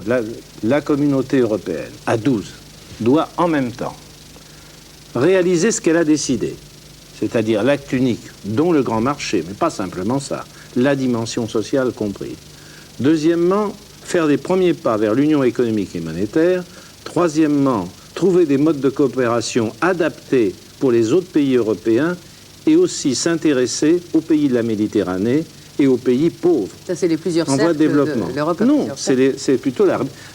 La communauté européenne, à 12, doit en même temps réaliser ce qu'elle a décidé, c'est-à-dire l'acte unique, dont le grand marché, mais pas simplement ça, la dimension sociale comprise. Deuxièmement, faire des premiers pas vers l'union économique et monétaire. Troisièmement, trouver des modes de coopération adaptés pour les autres pays européens et aussi s'intéresser aux pays de la Méditerranée et aux pays pauvres. Ça, c'est les plusieurs en voie de développement. Non, c'est plutôt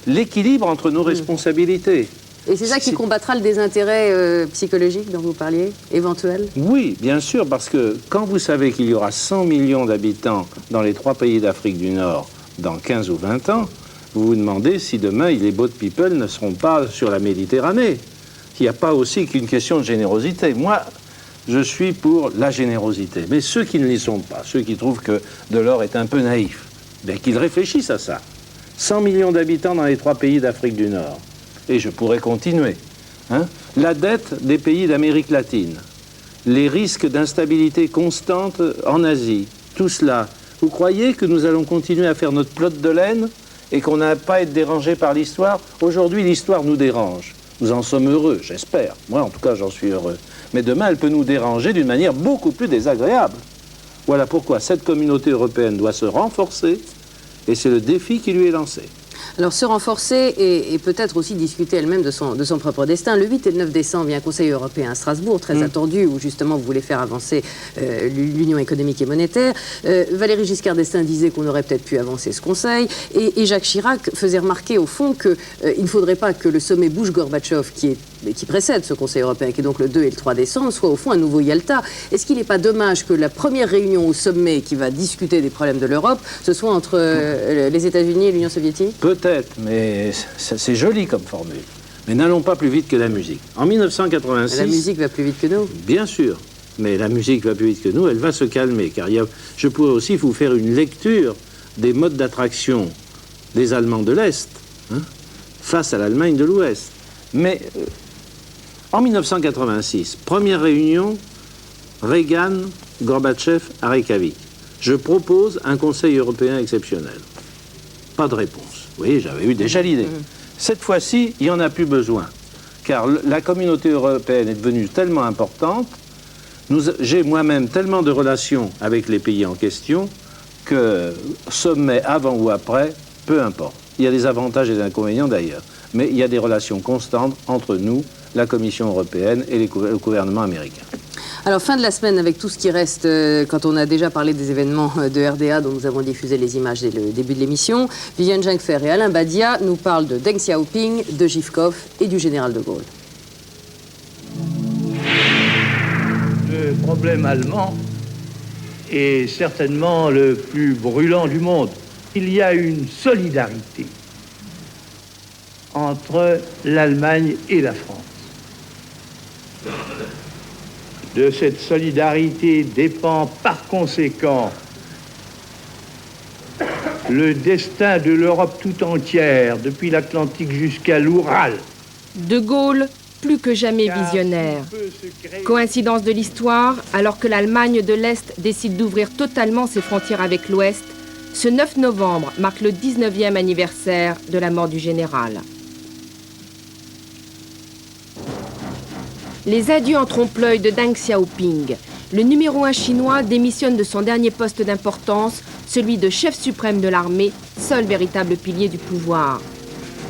l'équilibre entre nos responsabilités. Et c'est ça qui combattra le désintérêt psychologique dont vous parliez, éventuel? Oui, bien sûr, parce que quand vous savez qu'il y aura 100 millions d'habitants dans les 3 pays d'Afrique du Nord dans 15 ou 20 ans, vous vous demandez si demain les boat people ne seront pas sur la Méditerranée. Il n'y a pas aussi qu'une question de générosité. Moi, je suis pour la générosité. Mais ceux qui ne l'y sont pas, ceux qui trouvent que Delors est un peu naïf, bien qu'ils réfléchissent à ça. 100 millions d'habitants dans les 3 pays d'Afrique du Nord. Et je pourrais continuer. La dette des pays d'Amérique latine, les risques d'instabilité constante en Asie, tout cela. Vous croyez que nous allons continuer à faire notre pelote de laine et qu'on n'a pas à être dérangé par l'histoire? Aujourd'hui, l'histoire nous dérange. Nous en sommes heureux, j'espère. Moi, en tout cas, j'en suis heureux. Mais demain, elle peut nous déranger d'une manière beaucoup plus désagréable. Voilà pourquoi cette communauté européenne doit se renforcer et c'est le défi qui lui est lancé. Alors, se renforcer et peut-être aussi discuter elle-même de son propre destin. Le 8 et le 9 décembre, il y a un Conseil européen à Strasbourg, très attendu, où justement vous voulez faire avancer l'union économique et monétaire. Valéry Giscard d'Estaing disait qu'on aurait peut-être pu avancer ce Conseil. Et Jacques Chirac faisait remarquer au fond qu'il ne faudrait pas que le sommet Bush-Gorbatchev, qui précède ce Conseil européen, qui est donc le 2 et le 3 décembre, soit au fond un nouveau Yalta. Est-ce qu'il n'est pas dommage que la première réunion au sommet qui va discuter des problèmes de l'Europe, ce soit entre les États-Unis et l'Union soviétique? Peut-être, mais c'est joli comme formule. Mais n'allons pas plus vite que la musique. En 1986... La musique va plus vite que nous. Bien sûr, mais la musique va plus vite que nous, elle va se calmer, car je pourrais aussi vous faire une lecture des modes d'attraction des Allemands de l'Est face à l'Allemagne de l'Ouest. Mais en 1986, première réunion, Reagan, Gorbatchev à Reykjavik. Je propose un Conseil européen exceptionnel. Pas de réponse. Vous voyez, j'avais eu déjà l'idée. Cette fois-ci, il n'y en a plus besoin, car la communauté européenne est devenue tellement importante, j'ai moi-même tellement de relations avec les pays en question, que sommet avant ou après, peu importe. Il y a des avantages et des inconvénients d'ailleurs, mais il y a des relations constantes entre nous, la Commission européenne et le gouvernement américain. Alors, fin de la semaine, avec tout ce qui reste, quand on a déjà parlé des événements de RDA, dont nous avons diffusé les images dès le début de l'émission, Viviane Jungfer et Alain Badia nous parlent de Deng Xiaoping, de Zhivkov et du général de Gaulle. Le problème allemand est certainement le plus brûlant du monde. Il y a une solidarité entre l'Allemagne et la France. De cette solidarité dépend par conséquent le destin de l'Europe tout entière, depuis l'Atlantique jusqu'à l'Oural. De Gaulle, plus que jamais visionnaire. Coïncidence de l'histoire, alors que l'Allemagne de l'Est décide d'ouvrir totalement ses frontières avec l'Ouest, ce 9 novembre marque le 19e anniversaire de la mort du général. Les adieux en trompe-l'œil de Deng Xiaoping. Le numéro 1 chinois démissionne de son dernier poste d'importance, celui de chef suprême de l'armée, seul véritable pilier du pouvoir.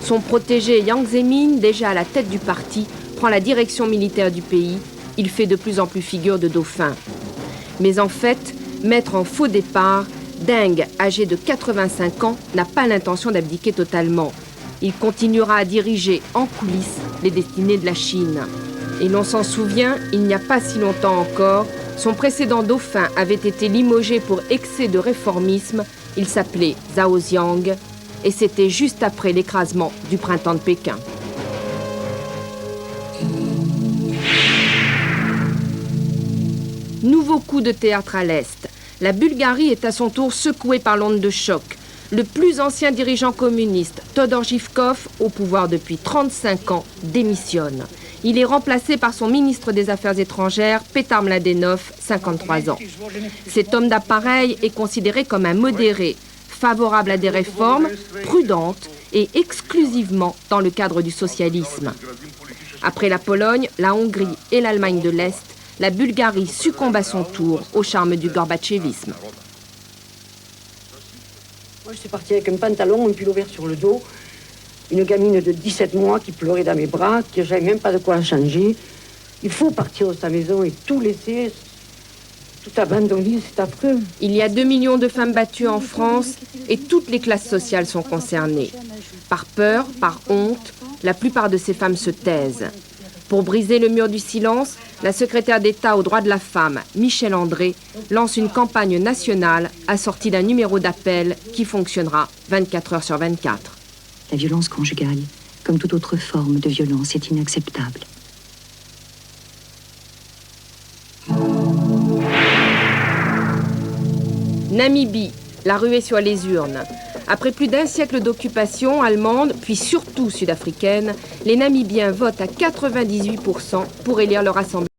Son protégé Jiang Zemin, déjà à la tête du parti, prend la direction militaire du pays. Il fait de plus en plus figure de dauphin. Mais en fait, maître en faux départ, Deng, âgé de 85 ans, n'a pas l'intention d'abdiquer totalement. Il continuera à diriger en coulisses les destinées de la Chine. Et l'on s'en souvient, il n'y a pas si longtemps encore, son précédent dauphin avait été limogé pour excès de réformisme. Il s'appelait Zhao Ziang et c'était juste après l'écrasement du printemps de Pékin. Nouveau coup de théâtre à l'Est. La Bulgarie est à son tour secouée par l'onde de choc. Le plus ancien dirigeant communiste, Todor Zhivkov, au pouvoir depuis 35 ans, démissionne. Il est remplacé par son ministre des Affaires étrangères, Petar Mladenov, 53 ans. Cet homme d'appareil est considéré comme un modéré, favorable à des réformes, prudentes et exclusivement dans le cadre du socialisme. Après la Pologne, la Hongrie et l'Allemagne de l'Est, la Bulgarie succombe à son tour au charme du gorbatchévisme. Moi, je suis partie avec un pantalon, un pull ouvert sur le dos, une gamine de 17 mois qui pleurait dans mes bras, que j'avais même pas de quoi la changer. Il faut partir de sa maison et tout laisser, tout abandonner, c'est affreux. Il y a 2 millions de femmes battues en France et toutes les classes sociales sont concernées. Par peur, par honte, la plupart de ces femmes se taisent. Pour briser le mur du silence, la secrétaire d'État aux droits de la femme, Michèle André, lance une campagne nationale assortie d'un numéro d'appel qui fonctionnera 24 heures sur 24. La violence conjugale, comme toute autre forme de violence, est inacceptable. Namibie, la ruée sur les urnes. Après plus d'un siècle d'occupation allemande, puis surtout sud-africaine, les Namibiens votent à 98% pour élire leur assemblée.